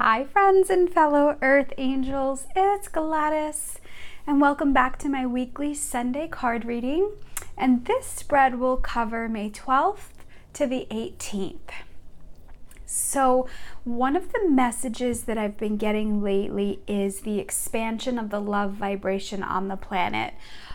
Hi friends and fellow earth angels, it's Gladys and welcome back to my weekly Sunday card reading, and this spread will cover May 12th to the 18th. So one of the messages that I've been getting lately is the expansion of the love vibration on the planet.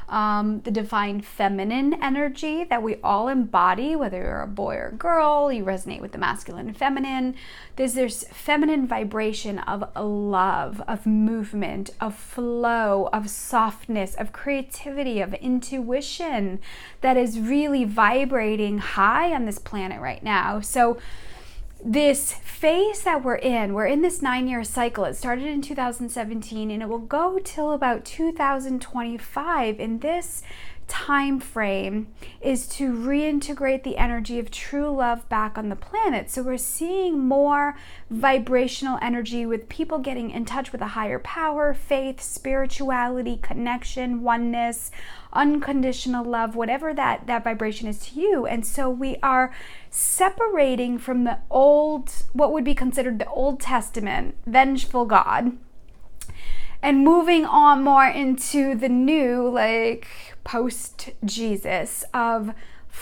The divine feminine energy that we all embody, whether you're a boy or a girl, you resonate with the masculine and feminine. There's feminine vibration of love, of movement, of flow, of softness, of creativity, of intuition that is really vibrating high on this planet right now. So this phase that we're in this 9-year cycle. It started in 2017 and it will go till about 2025. And this time frame is to reintegrate the energy of true love back on the planet. So we're seeing more vibrational energy with people getting in touch with a higher power, faith, spirituality, connection, oneness, unconditional love, whatever that vibration is to you. And so we are separating from the old, what would be considered the Old Testament, vengeful God, and moving on more into the new, like post Jesus, of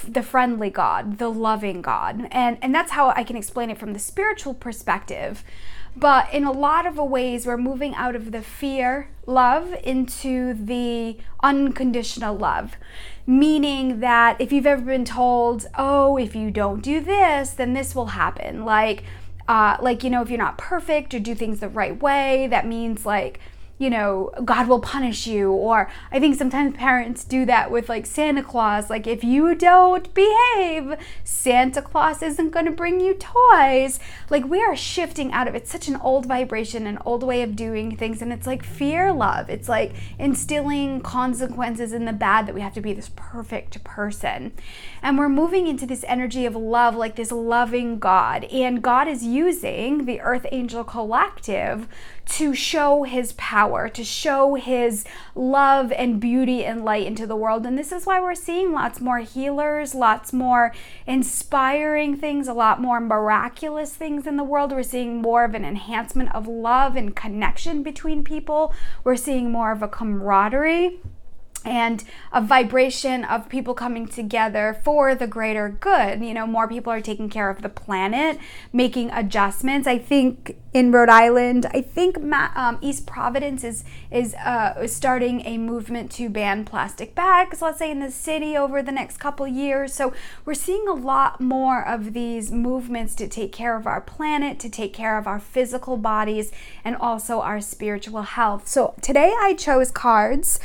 the friendly God, the loving God. And that's how I can explain it from the spiritual perspective. But in a lot of ways, we're moving out of the fear love into the unconditional love. Meaning that if you've ever been told, oh, if you don't do this, then this will happen. If you're not perfect or do things the right way, that means God will punish you. Or I think sometimes parents do that with Santa Claus. If you don't behave, Santa Claus isn't going to bring you toys. We are shifting out of it. It's such an old vibration, an old way of doing things. And it's fear love. It's instilling consequences in the bad, that we have to be this perfect person. And we're moving into this energy of love, this loving God. And God is using the Earth Angel Collective to show his power, to show his love and beauty and light into the world. And this is why we're seeing lots more healers, lots more inspiring things, a lot more miraculous things in the world. We're seeing more of an enhancement of love and connection between people. We're seeing more of a camaraderie and a vibration of people coming together for the greater good. More people are taking care of the planet, making adjustments. I think in Rhode Island, East Providence is starting a movement to ban plastic bags, let's say in the city, over the next couple years. So we're seeing a lot more of these movements to take care of our planet, to take care of our physical bodies, and also our spiritual health. So today I chose cards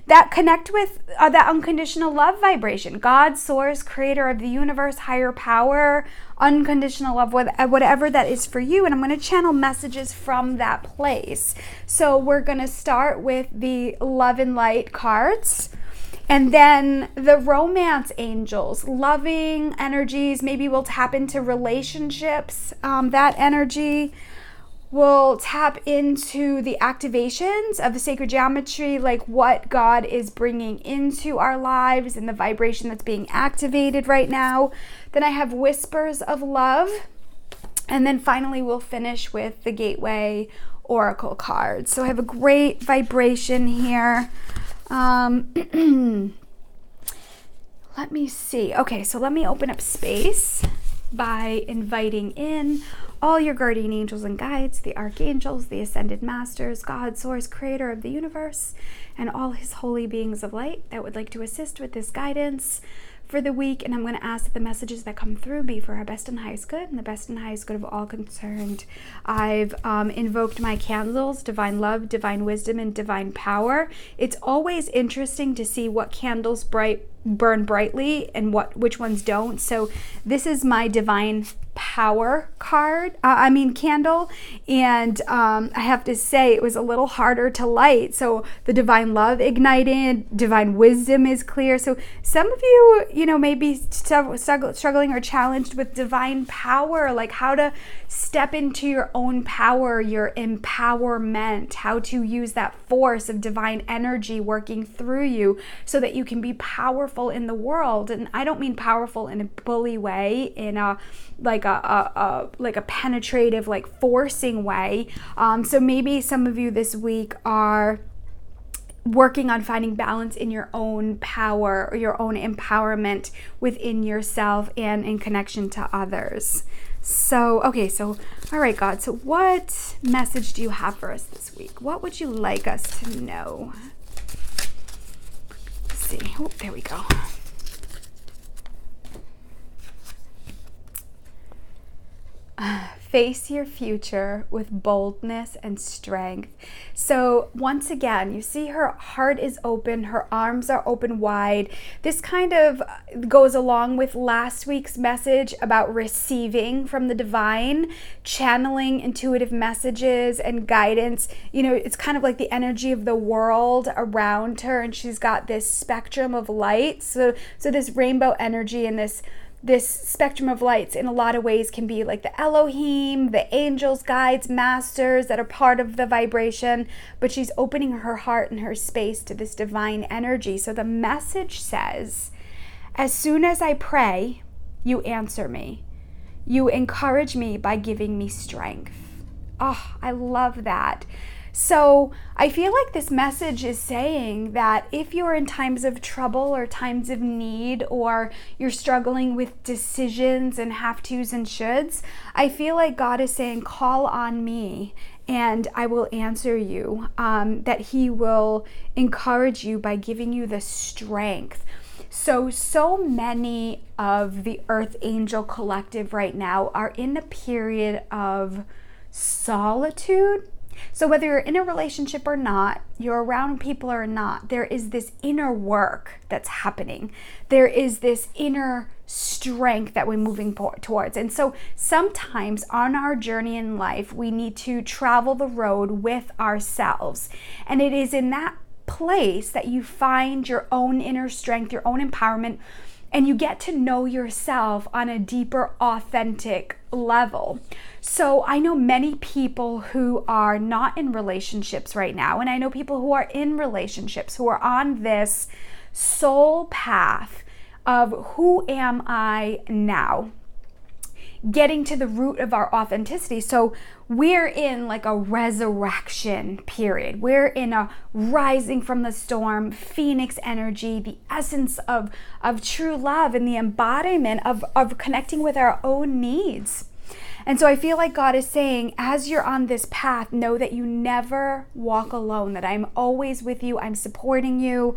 that connect with that unconditional love vibration. God, source, creator of the universe, higher power, unconditional love, whatever that is for you. And I'm going to channel messages from that place. So we're going to start with the love and light cards. And then the romance angels, loving energies. Maybe we'll tap into relationships, that energy. We'll tap into the activations of the sacred geometry, what God is bringing into our lives and the vibration that's being activated right now. Then I have whispers of love. And then finally, we'll finish with the Gateway Oracle cards. So I have a great vibration here. Let me see. Okay, so let me open up space by inviting in all your guardian angels and guides, the archangels, the ascended masters, God, source, creator of the universe, and all his holy beings of light that would like to assist with this guidance for the week. And I'm going to ask that the messages that come through be for our best and highest good, and the best and highest good of all concerned. I've invoked my candles, divine love, divine wisdom, and divine power. It's always interesting to see what candles burn brightly and which ones don't. So this is my divine power candle, and I have to say it was a little harder to light. So the divine love ignited, divine wisdom is clear. So some of you may be struggling or challenged with divine power, how to step into your own power, your empowerment, how to use that force of divine energy working through you so that you can be powerful in the world. And I don't mean powerful in a bully way, in a a penetrative, like forcing way. So maybe some of you this week are working on finding balance in your own power or your own empowerment within yourself and in connection to others. So, okay, so, all right, God, so what message do you have for us this week? What would you like us to know? Let's see. Oh, there we go. Face your future with boldness and strength. So once again, you see her heart is open, her arms are open wide. This kind of goes along with last week's message about receiving from the divine, channeling intuitive messages and guidance. You know, it's kind of like the energy of the world around her, and she's got this spectrum of light. So this rainbow energy and this spectrum of lights in a lot of ways can be like the Elohim, the angels, guides, masters that are part of the vibration, but she's opening her heart and her space to this divine energy. So the message says, as soon as I pray, you answer me. You encourage me by giving me strength. Oh, I love that. So I feel like this message is saying that if you're in times of trouble or times of need, or you're struggling with decisions and have-tos and shoulds, I feel like God is saying, call on me and I will answer you, that he will encourage you by giving you the strength. So many of the Earth Angel Collective right now are in a period of solitude. So whether you're in a relationship or not, you're around people or not, there is this inner work that's happening. There is this inner strength that we're moving towards. And so sometimes on our journey in life, we need to travel the road with ourselves. And it is in that place that you find your own inner strength, your own empowerment, and you get to know yourself on a deeper, authentic level. So I know many people who are not in relationships right now, and I know people who are in relationships who are on this soul path of who am I now? Getting to the root of our authenticity. So we're in like a resurrection period. We're in a rising from the storm, phoenix energy, the essence of true love and the embodiment of connecting with our own needs. And so I feel like God is saying, as you're on this path, know that you never walk alone, that I'm always with you, I'm supporting you.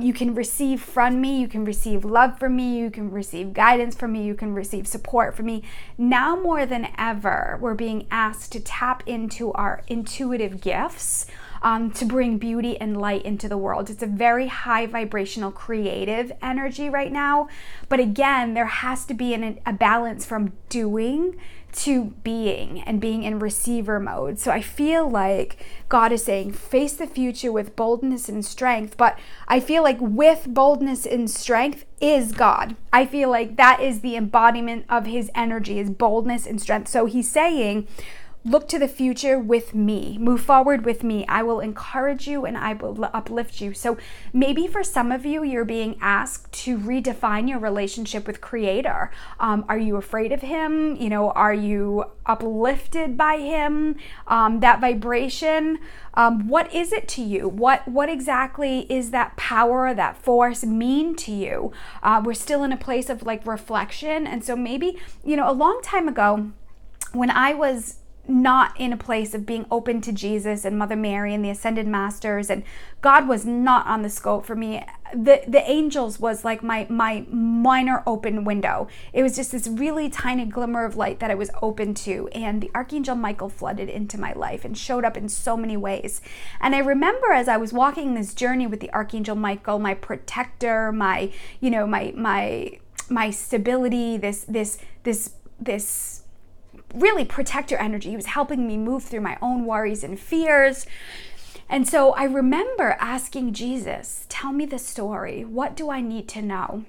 You can receive from me, you can receive love from me, you can receive guidance from me, you can receive support from me. Now more than ever, we're being asked to tap into our intuitive gifts, to bring beauty and light into the world. It's a very high vibrational creative energy right now. But again, there has to be a balance from doing to being, and being in receiver mode. So I feel like God is saying, face the future with boldness and strength. But I feel like with boldness and strength is God. I feel like that is the embodiment of his energy, is boldness and strength. So he's saying, look to the future with me. Move forward with me. I will encourage you and I will uplift you. So maybe for some of you, you're being asked to redefine your relationship with Creator. Are you afraid of him? You know, are you uplifted by him? That vibration, what is it to you? What exactly is that power or that force mean to you? We're still in a place of like reflection. And so maybe, you know, a long time ago, when I was not in a place of being open to Jesus and Mother Mary and the Ascended Masters, and God was not on the scope for me. The angels was like my minor open window. It was just this really tiny glimmer of light that I was open to, and the Archangel Michael flooded into my life and showed up in so many ways. And I remember as I was walking this journey with the Archangel Michael, my protector, my stability, this really protector energy. He was helping me move through my own worries and fears. And so I remember asking Jesus, tell me the story. What do I need to know?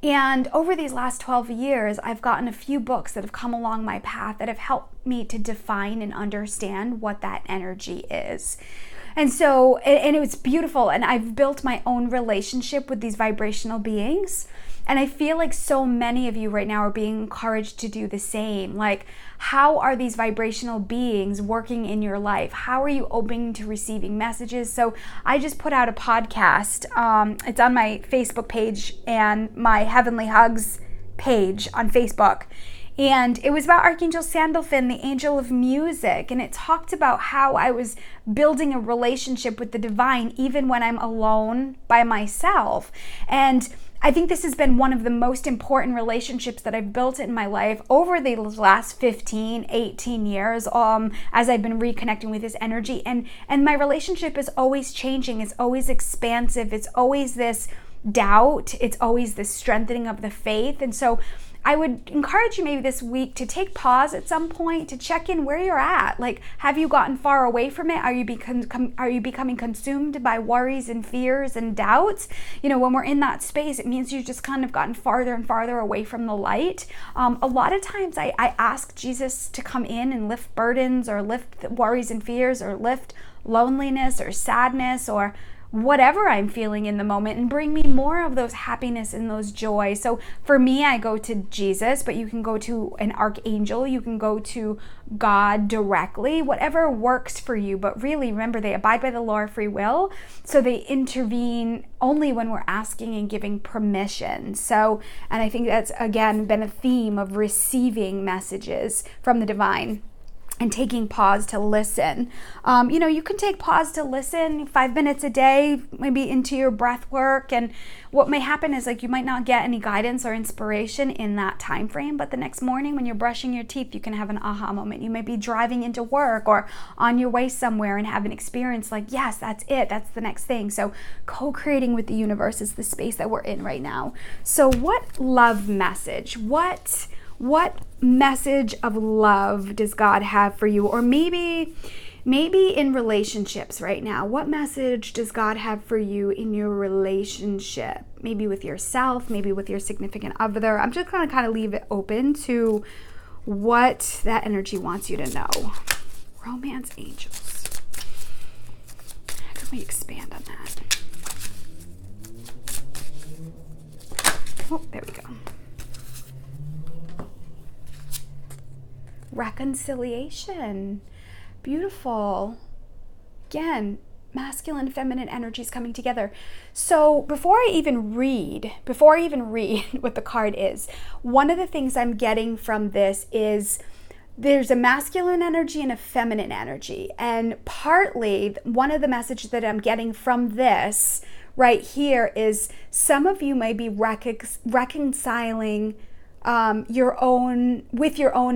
And over these last 12 years, I've gotten a few books that have come along my path that have helped me to define and understand what that energy is. And so, and it was beautiful. And I've built my own relationship with these vibrational beings. And I feel like so many of you right now are being encouraged to do the same. Like, how are these vibrational beings working in your life? How are you open to receiving messages? So I just put out a podcast. It's on my Facebook page and my Heavenly Hugs page on Facebook. And it was about Archangel Sandalphon, the angel of music. And it talked about how I was building a relationship with the divine even when I'm alone by myself. And I think this has been one of the most important relationships that I've built in my life over the last 15, 18 years, as I've been reconnecting with this energy. And my relationship is always changing. It's always expansive. It's always this doubt. It's always this strengthening of the faith. And so I would encourage you maybe this week to take pause at some point to check in where you're at. Like, have you gotten far away from it? Are you becoming consumed by worries and fears and doubts? You know, when we're in that space, it means you've just kind of gotten farther and farther away from the light. A lot of times I ask Jesus to come in and lift burdens or lift worries and fears or lift loneliness or sadness or whatever I'm feeling in the moment and bring me more of those happiness and those joy. So for me, I go to Jesus, but you can go to an archangel, you can go to God directly, whatever works for you. But really, remember, they abide by the law of free will, so they intervene only when we're asking and giving permission. So, and I think that's, again, been a theme of receiving messages from the divine and taking pause to listen. You can take pause to listen 5 minutes a day, maybe into your breath work. And what may happen is, like, you might not get any guidance or inspiration in that time frame, but the next morning when you're brushing your teeth, you can have an aha moment. You may be driving into work or on your way somewhere and have an experience like, yes, that's it, that's the next thing. So co-creating with the universe is the space that we're in right now. So what love message, what message of love does God have for you? Or maybe in relationships right now, what message does God have for you in your relationship? Maybe with yourself, maybe with your significant other. I'm just going to kind of leave it open to what that energy wants you to know. Romance angels. How can we expand on that? Oh, there we go. Reconciliation. Beautiful. Again, masculine, feminine energies coming together. So before I even read what the card is, one of the things I'm getting from this is there's a masculine energy and a feminine energy. And partly one of the messages that I'm getting from this right here is some of you may be reconciling your own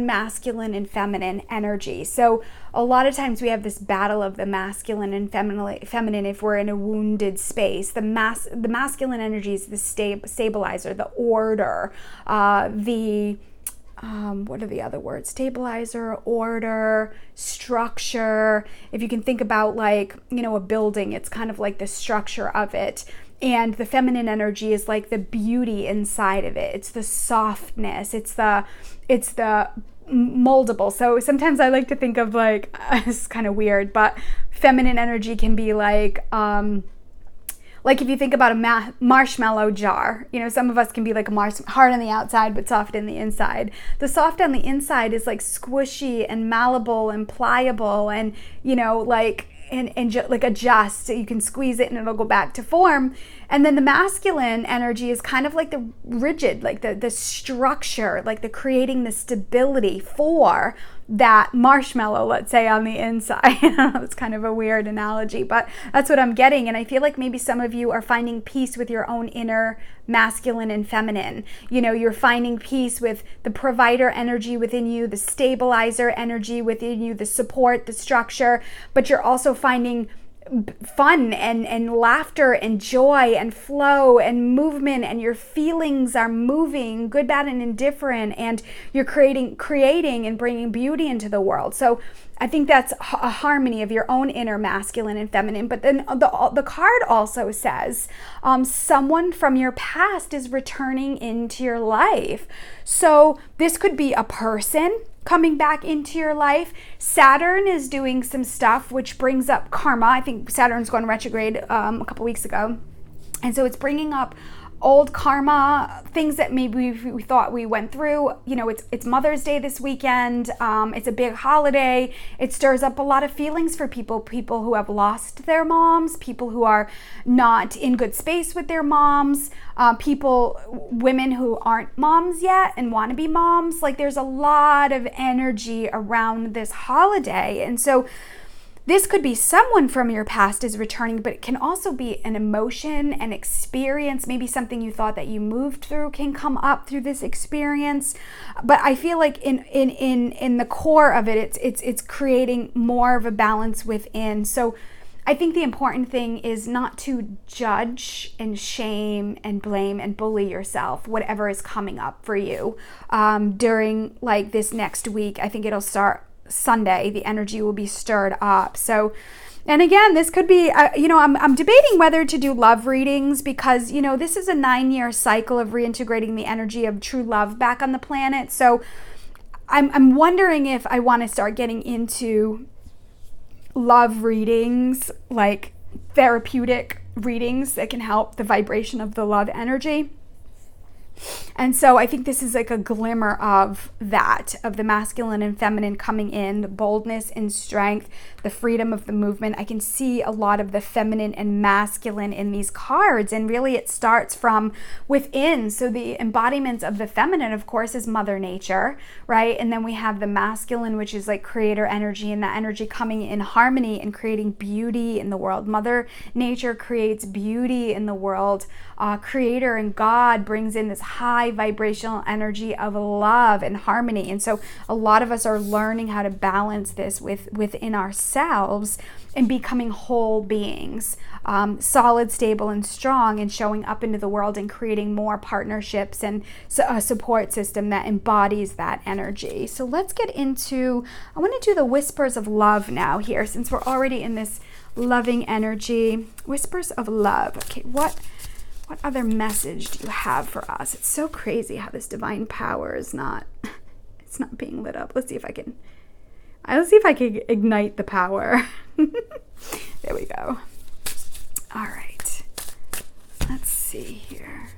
masculine and feminine energy. So a lot of times we have this battle of the masculine and feminine if we're in a wounded space. The masculine energy is the stabilizer, the order, what are the other words? Stabilizer, order, structure. If you can think about, like, a building, it's kind of like the structure of it. And the feminine energy is like the beauty inside of it. It's the softness. It's the moldable. So sometimes I like to think of, like, it's kind of weird, but feminine energy can be like if you think about a marshmallow jar, some of us can be like hard on the outside but soft on the inside. The soft on the inside is like squishy and malleable and pliable and like adjust, so you can squeeze it and it'll go back to form. And then the masculine energy is kind of like the rigid, like the structure, like the creating the stability for that marshmallow, let's say, on the inside. It's kind of a weird analogy, but that's what I'm getting. And I feel like maybe some of you are finding peace with your own inner masculine and feminine. You're finding peace with the provider energy within you, the stabilizer energy within you, the support, the structure, but you're also finding fun and laughter and joy and flow and movement, and your feelings are moving, good, bad, and indifferent, and you're creating and bringing beauty into the world. So I think that's a harmony of your own inner masculine and feminine. But then the card also says someone from your past is returning into your life. So this could be a person, coming back into your life. Saturn is doing some stuff which brings up karma. I think Saturn's going retrograde a couple weeks ago. And so it's bringing up old karma, things that maybe we thought we went through. You know, it's Mother's Day this weekend. It's a big holiday. It stirs up a lot of feelings for people who have lost their moms, people who are not in good space with their moms, women who aren't moms yet and want to be moms. Like, there's a lot of energy around this holiday. And so this could be someone from your past is returning, but it can also be an emotion, an experience, maybe something you thought that you moved through can come up through this experience. But I feel like in the core of it, it's creating more of a balance within. So I think the important thing is not to judge and shame and blame and bully yourself, whatever is coming up for you during like this next week. I think it'll start Sunday. The energy will be stirred up. So, and again, this could be, I'm debating whether to do love readings because, this is a 9-year cycle of reintegrating the energy of true love back on the planet. So I'm wondering if I want to start getting into love readings, like therapeutic readings that can help the vibration of the love energy. And so I think this is like a glimmer of that, of the masculine and feminine coming in, the boldness and strength, the freedom of the movement. I can see a lot of the feminine and masculine in these cards, and really it starts from within. So the embodiments of the feminine, of course, is Mother Nature, right? And then we have the masculine, which is like creator energy, and that energy coming in harmony and creating beauty in the world. Mother Nature creates beauty in the world. Creator and God brings in this high vibrational energy of love and harmony. And so a lot of us are learning how to balance this within ourselves and becoming whole beings, solid, stable, and strong, and showing up into the world and creating more partnerships and a support system that embodies that energy. So let's get into, I want to do the whispers of love now here, since we're already in this loving energy. Whispers of love. Okay, what other message do you have for us? It's so crazy how this divine power is not being lit up. Let's see if I can ignite the power. There we go. All right. Let's see here.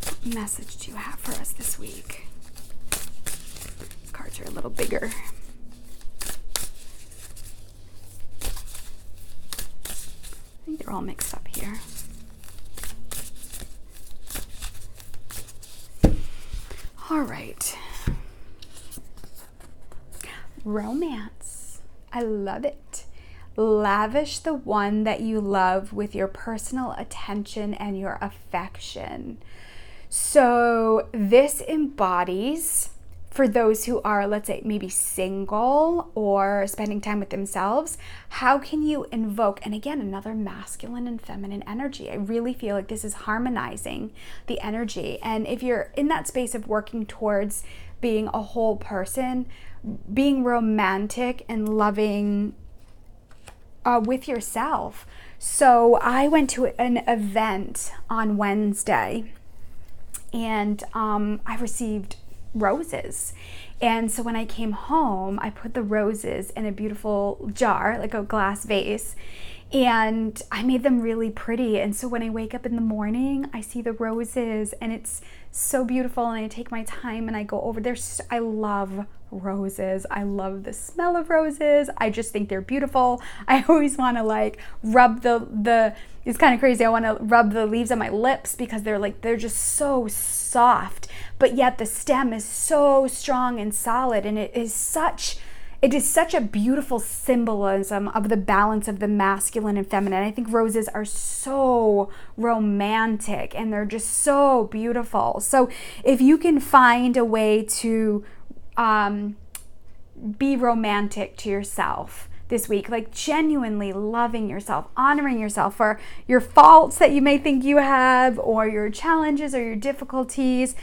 What message do you have for us this week? These cards are a little bigger. I think they're all mixed up here. All right. Romance. I love it. Lavish the one that you love with your personal attention and your affection. So this embodies, for those who are, let's say, maybe single or spending time with themselves, how can you invoke, and again, another masculine and feminine energy. I really feel like this is harmonizing the energy. And if you're in that space of working towards being a whole person, being romantic and loving with yourself. So I went to an event on Wednesday, and I received roses. And so when I came home, I put the roses in a beautiful jar, like a glass vase, and I made them really pretty. And so when I wake up in the morning, I see the roses, and it's so beautiful. And I take my time and I go over there. I love roses. I love the smell of roses. I just think they're beautiful. I always want to like rub it's kind of crazy. I want to rub the leaves on my lips because they're just so soft, but yet the stem is so strong and solid, and it is such a beautiful symbolism of the balance of the masculine and feminine. I think roses are so romantic and they're just so beautiful. So if you can find a way to be romantic to yourself this week, like genuinely loving yourself, honoring yourself for your faults that you may think you have, or your challenges or your difficulties.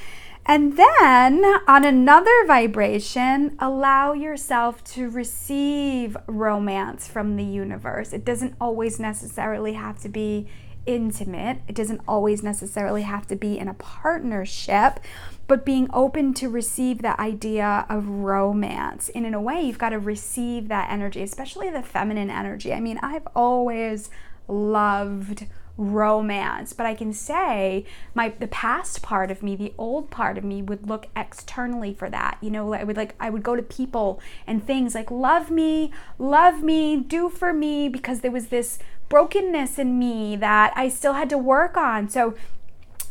And then on another vibration, allow yourself to receive romance from the universe. It doesn't always necessarily have to be intimate. It doesn't always necessarily have to be in a partnership, but being open to receive that idea of romance. And in a way, you've got to receive that energy, especially the feminine energy. I mean, I've always loved romance, but I can say the past part of me, the old part of me, would look externally for that. You know, I would go to people and things like love me, do for me, because there was this brokenness in me that I still had to work on. So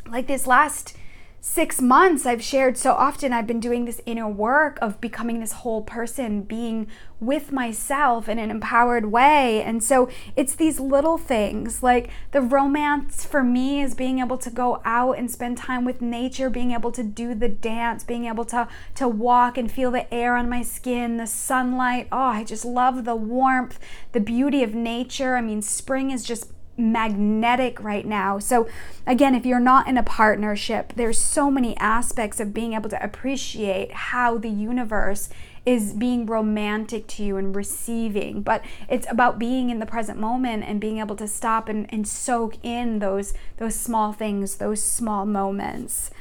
like this last 6 months, I've shared so often, I've been doing this inner work of becoming this whole person, being with myself in an empowered way. And so it's these little things, like the romance for me is being able to go out and spend time with nature, being able to do the dance, being able to walk and feel the air on my skin, the sunlight. Oh, I just love the warmth, the beauty of nature. I mean, spring is just magnetic right now. So again, if you're not in a partnership, there's so many aspects of being able to appreciate how the universe is being romantic to you and receiving. But it's about being in the present moment and being able to stop and soak in those small things, those small moments.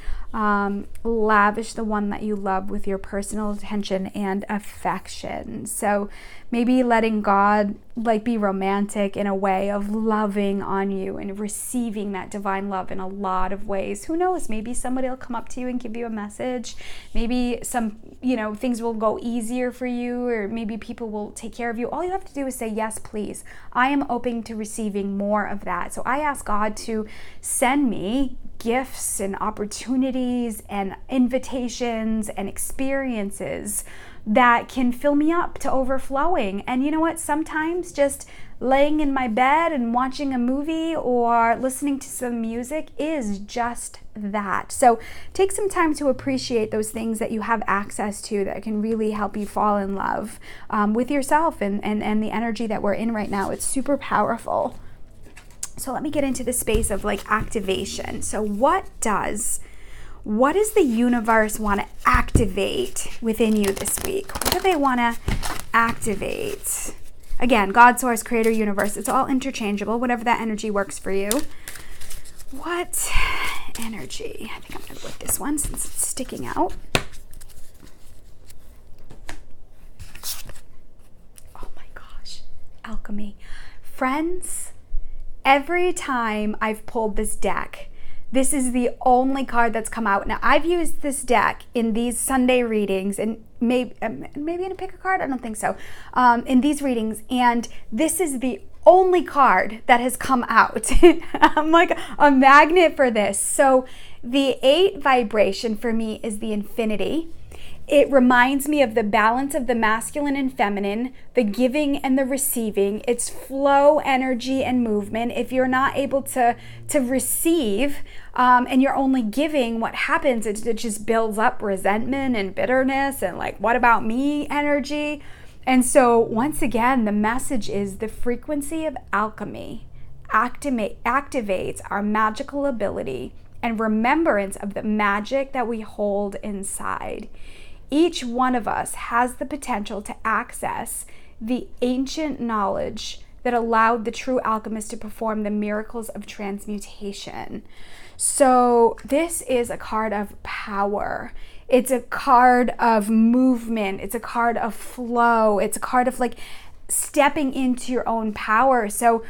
Lavish the one that you love with your personal attention and affection. So maybe letting God be romantic in a way of loving on you and receiving that divine love in a lot of ways. Who knows? Maybe somebody will come up to you and give you a message. Maybe some, things will go easier for you, or maybe people will take care of you. All you have to do is say, yes, please. I am open to receiving more of that. So I ask God to send me gifts and opportunities and invitations and experiences that can fill me up to overflowing. And you know what? Sometimes just laying in my bed and watching a movie or listening to some music is just that. So take some time to appreciate those things that you have access to that can really help you fall in love with yourself and the energy that we're in right now. It's super powerful. So let me get into the space of activation. So what does the universe want to activate within you this week? What do they want to activate? Again, God, source, creator, universe, it's all interchangeable, whatever that energy works for you. What energy? I think I'm going to put this one since it's sticking out. Oh my gosh, alchemy. Friends, every time I've pulled this deck, this is the only card that's come out. Now, I've used this deck in these Sunday readings, and maybe in a pick a card, I don't think so, in these readings, and this is the only card that has come out. I'm like a magnet for this. So the 8 vibration for me is the infinity. It reminds me of the balance of the masculine and feminine, the giving and the receiving. It's flow, energy, and movement. If you're not able to receive and you're only giving, what happens is it just builds up resentment and bitterness and what about me energy. And so once again, the message is the frequency of alchemy activates our magical ability and remembrance of the magic that we hold inside. Each one of us has the potential to access the ancient knowledge that allowed the true alchemist to perform the miracles of transmutation. So this is a card of power. It's a card of movement. It's a card of flow. It's a card of stepping into your own power. So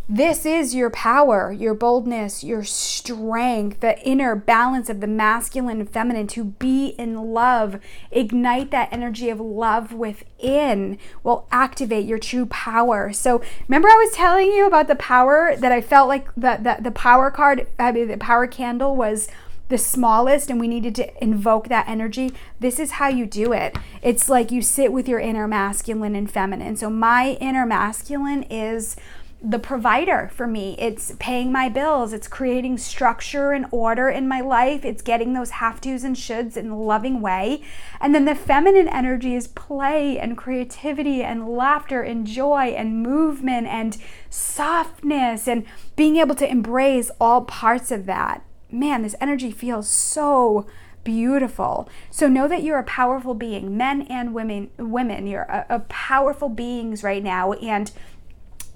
this is your power, your boldness, your strength, the inner balance of the masculine and feminine, to be in love. Ignite that energy of love within will activate your true power. So remember I was telling you about the power that I felt like the power card, the power candle was the smallest and we needed to invoke that energy. This is how you do it. It's like you sit with your inner masculine and feminine. So my inner masculine is the provider for me. It's paying my bills. It's creating structure and order in my life. It's getting those have tos and shoulds in a loving way. And then the feminine energy is play and creativity and laughter and joy and movement and softness and being able to embrace all parts of that. Man, this energy feels so beautiful. So know that you're a powerful being, men and women. You're a powerful beings right now, and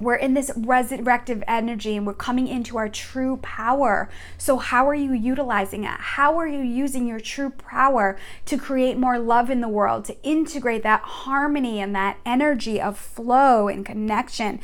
We're in this resurrective energy and we're coming into our true power. So how are you utilizing it? How are you using your true power to create more love in the world, to integrate that harmony and that energy of flow and connection?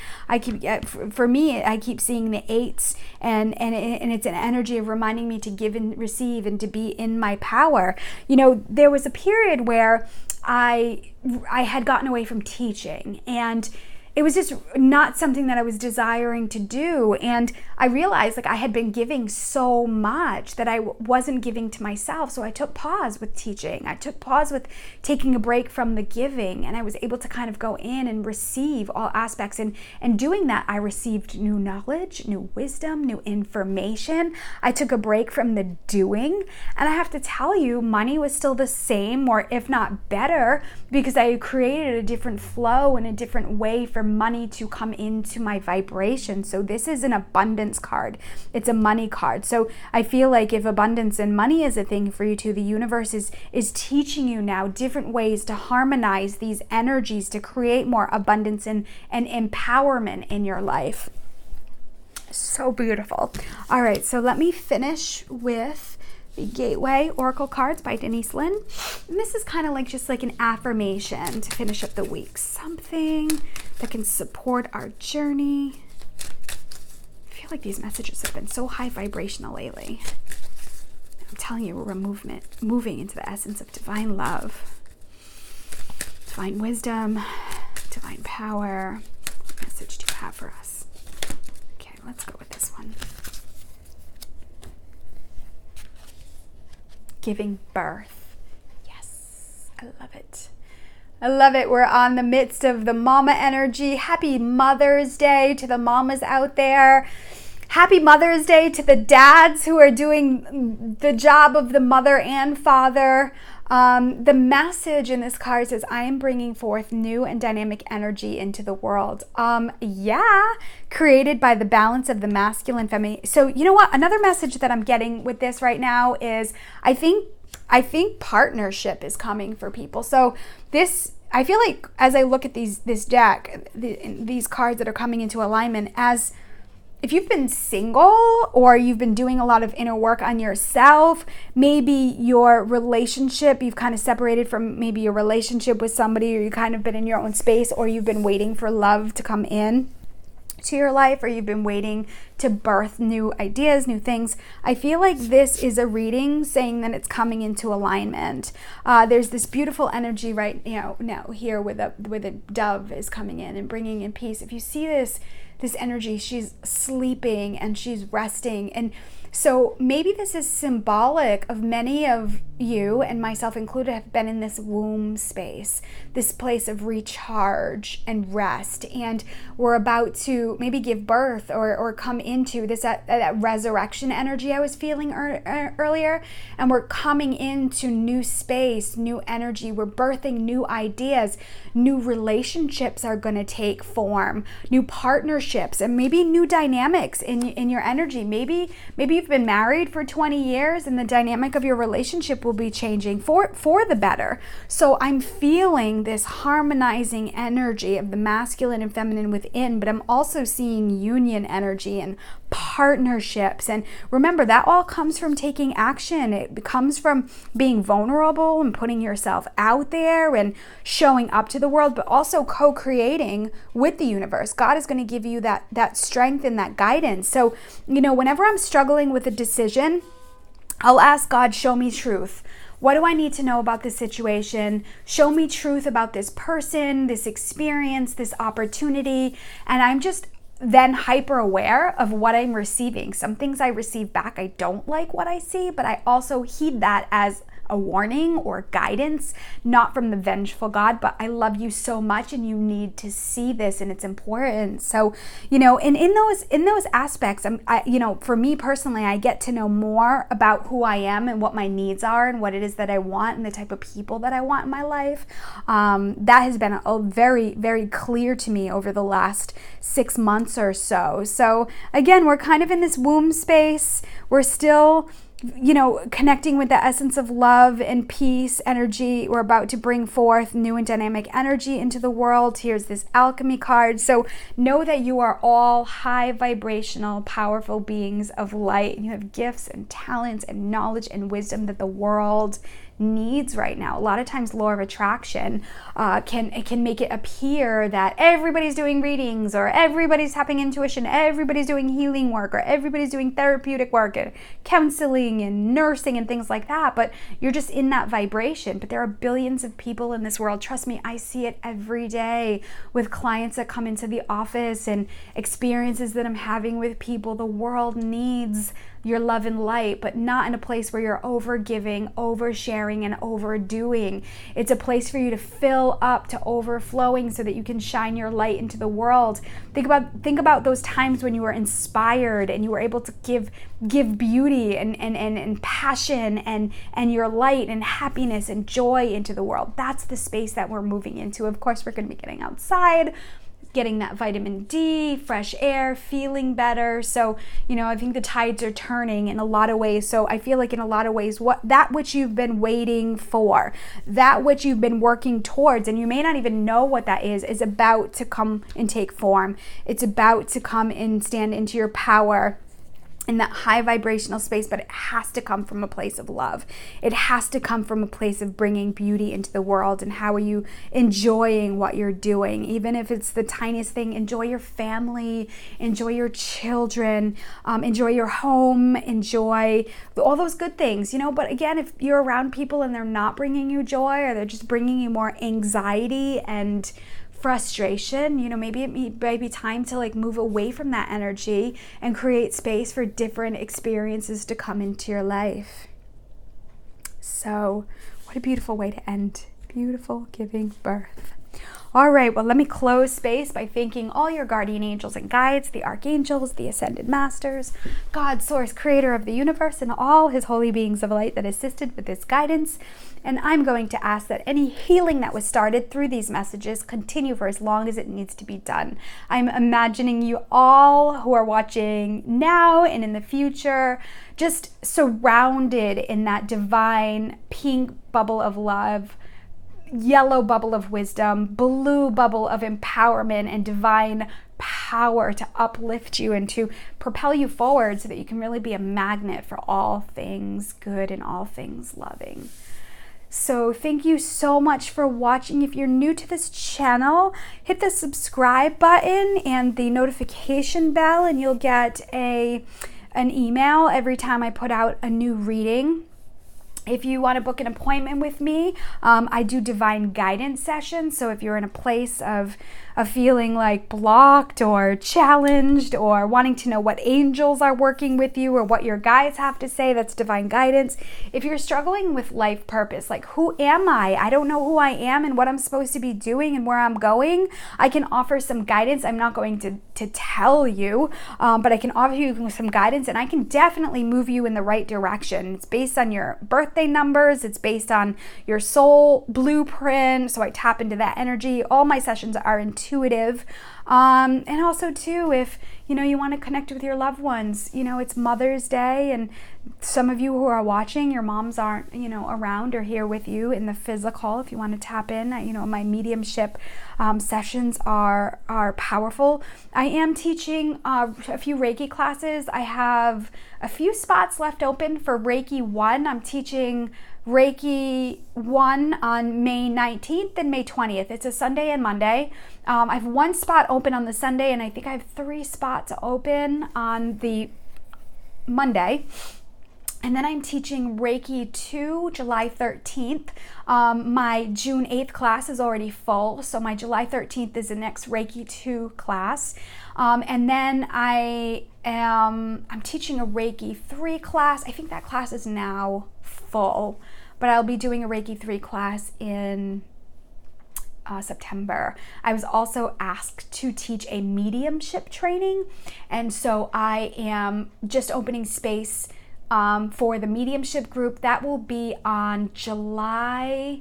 For me, I keep seeing the eights, and it's an energy of reminding me to give and receive and to be in my power. You know, there was a period where I had gotten away from teaching, and it was just not something that I was desiring to do. And I realized like I had been giving so much that I wasn't giving to myself. So I took pause with teaching. I took pause with taking a break from the giving. And I was able to kind of go in and receive all aspects. And doing that, I received new knowledge, new wisdom, new information. I took a break from the doing. And I have to tell you, money was still the same, or if not better, because I created a different flow and a different way for money to come into my vibration. So this is an abundance card. It's a money card. So I feel like if abundance and money is a thing for you too, the universe is teaching you now different ways to harmonize these energies to create more abundance and empowerment in your life. So beautiful. All right, so let me finish with the Gateway Oracle cards by Denise Lynn. And this is kind of like just like an affirmation to finish up the week. Something that can support our journey. I feel like these messages have been so high vibrational lately. I'm telling you, we're moving into the essence of divine love, divine wisdom, divine power. What message do you have for us? Okay, let's go with this one. Giving birth. Yes, I love it. I love it. We're on the midst of the mama energy. Happy Mother's Day to the mamas out there. Happy Mother's Day to the dads who are doing the job of the mother and father. The message in this card says, I am bringing forth new and dynamic energy into the world. Created by the balance of the masculine, feminine. So you know what? Another message that I'm getting with this right now is I think partnership is coming for people. So this, I feel like as I look at this deck, these cards that are coming into alignment, as if you've been single or you've been doing a lot of inner work on yourself, maybe your relationship, you've kind of separated from maybe your relationship with somebody, or you kind of been in your own space, or you've been waiting for love to come in to your life, or you've been waiting to birth new ideas, new things. I feel like this is a reading saying that it's coming into alignment. There's this beautiful energy right now here with a dove is coming in and bringing in peace. If you see this energy, she's sleeping and she's resting. And so maybe this is symbolic of many of you, and myself included, have been in this womb space, this place of recharge and rest. And we're about to maybe give birth or come into this that resurrection energy I was feeling earlier. And we're coming into new space, new energy. We're birthing new ideas. New relationships are going to take form, new partnerships, and maybe new dynamics in your energy. Maybe you've been married for 20 years and the dynamic of your relationship will be changing for the better. So I'm feeling this harmonizing energy of the masculine and feminine within, but I'm also seeing union energy and partnerships. And remember, that all comes from taking action. It comes from being vulnerable and putting yourself out there and showing up to the world, but also co-creating with the universe. God is going to give you that strength and that guidance. So, whenever I'm struggling with a decision, I'll ask God, show me truth. What do I need to know about this situation? Show me truth about this person, this experience, this opportunity. And I'm just then hyper aware of what I'm receiving. Some things I receive back, I don't like what I see, but I also heed that as a warning or guidance, not from the vengeful God, but I love you so much and you need to see this and it's important. So, and in those aspects, for me personally, I get to know more about who I am and what my needs are and what it is that I want and the type of people that I want in my life. That has been very, very clear to me over the last 6 months or so. So again, we're kind of in this womb space. We're still connecting with the essence of love and peace energy. We're about to bring forth new and dynamic energy into the world. Here's this alchemy card. So know that you are all high vibrational, powerful beings of light. You have gifts and talents and knowledge and wisdom that the world needs right now. A lot of times law of attraction can make it appear that everybody's doing readings, or everybody's tapping intuition, everybody's doing healing work, or everybody's doing therapeutic work and counseling and nursing and things like that, but you're just in that vibration. But there are billions of people in this world. Trust me, I see it every day with clients that come into the office and experiences that I'm having with people. The world needs your love and light, but not in a place where you're over giving, oversharing, and overdoing. It's a place for you to fill up to overflowing so that you can shine your light into the world. Think about those times when you were inspired and you were able to give beauty and passion and your light and happiness and joy into the world. That's the space that we're moving into. Of course, we're going to be getting outside, getting that vitamin D, fresh air, feeling better. So, I think the tides are turning in a lot of ways. So I feel like in a lot of ways, that which you've been waiting for, that which you've been working towards, and you may not even know what that is about to come and take form. It's about to come and stand into your power in that high vibrational space, but it has to come from a place of love. It has to come from a place of bringing beauty into the world. And how are you enjoying what you're doing? Even if it's the tiniest thing, enjoy your family, enjoy your children, enjoy your home, enjoy all those good things, But again, if you're around people and they're not bringing you joy, or they're just bringing you more anxiety and frustration, maybe it may be time to move away from that energy and create space for different experiences to come into your life. So what a beautiful way to end. Beautiful, giving birth. All right, well, let me close space by thanking all your guardian angels and guides, the archangels, the ascended masters, God, source, creator of the universe, and all his holy beings of light that assisted with this guidance. And I'm going to ask that any healing that was started through these messages continue for as long as it needs to be done. I'm imagining you all who are watching now and in the future just surrounded in that divine pink bubble of love, yellow bubble of wisdom, blue bubble of empowerment and divine power to uplift you and to propel you forward so that you can really be a magnet for all things good and all things loving. So thank you so much for watching. If you're new to this channel, hit the subscribe button and the notification bell, and you'll get an email every time I put out a new reading. If you want to book an appointment with me, I do divine guidance sessions. So if you're in a place of feeling like blocked or challenged, or wanting to know what angels are working with you or what your guides have to say, that's divine guidance. If you're struggling with life purpose, like who am I? I don't know who I am and what I'm supposed to be doing and where I'm going. I can offer some guidance. I'm not going to tell you, but I can offer you some guidance, and I can definitely move you in the right direction. It's based on your birthday numbers. It's based on your soul blueprint. So I tap into that energy. All my sessions are intuitive. And also too, if you want to connect with your loved ones, it's Mother's Day, and some of you who are watching, your moms aren't around or here with you in the physical. If you want to tap in, my mediumship sessions are powerful. I am teaching a few Reiki classes. I have a few spots left open for Reiki 1. I'm teaching Reiki 1 on May 19th and May 20th. It's a Sunday and Monday. I have one spot open on the Sunday, and I think I have 3 spots open on the Monday. And then I'm teaching Reiki 2 July 13th. My June 8th class is already full, so my July 13th is the next Reiki 2 class. And then I'm teaching a Reiki 3 class. I think that class is now full, but I'll be doing a Reiki 3 class in September. I was also asked to teach a mediumship training, and so I am just opening space for the mediumship group. That will be on July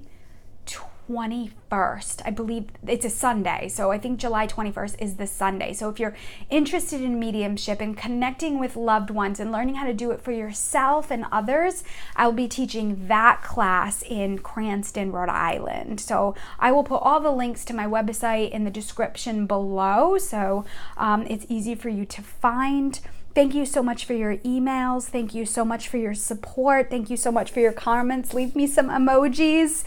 21st. I believe it's a Sunday. So I think July 21st is the Sunday. So if you're interested in mediumship and connecting with loved ones and learning how to do it for yourself and others, I'll be teaching that class in Cranston, Rhode Island. So I will put all the links to my website in the description below. So it's easy for you to find. Thank you so much for your emails. Thank you so much for your support. Thank you so much for your comments. Leave me some emojis.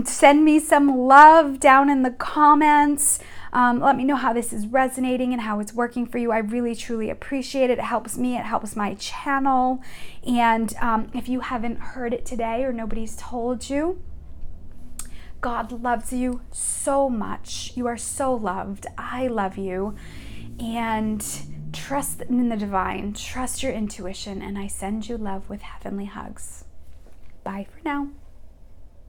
Send me some love down in the comments. Let me know how this is resonating and how it's working for you. I really, truly appreciate it. It helps me. It helps my channel. And if you haven't heard it today or nobody's told you, God loves you so much. You are so loved. I love you. And trust in the divine, trust your intuition, and I send you love with heavenly hugs. Bye for now.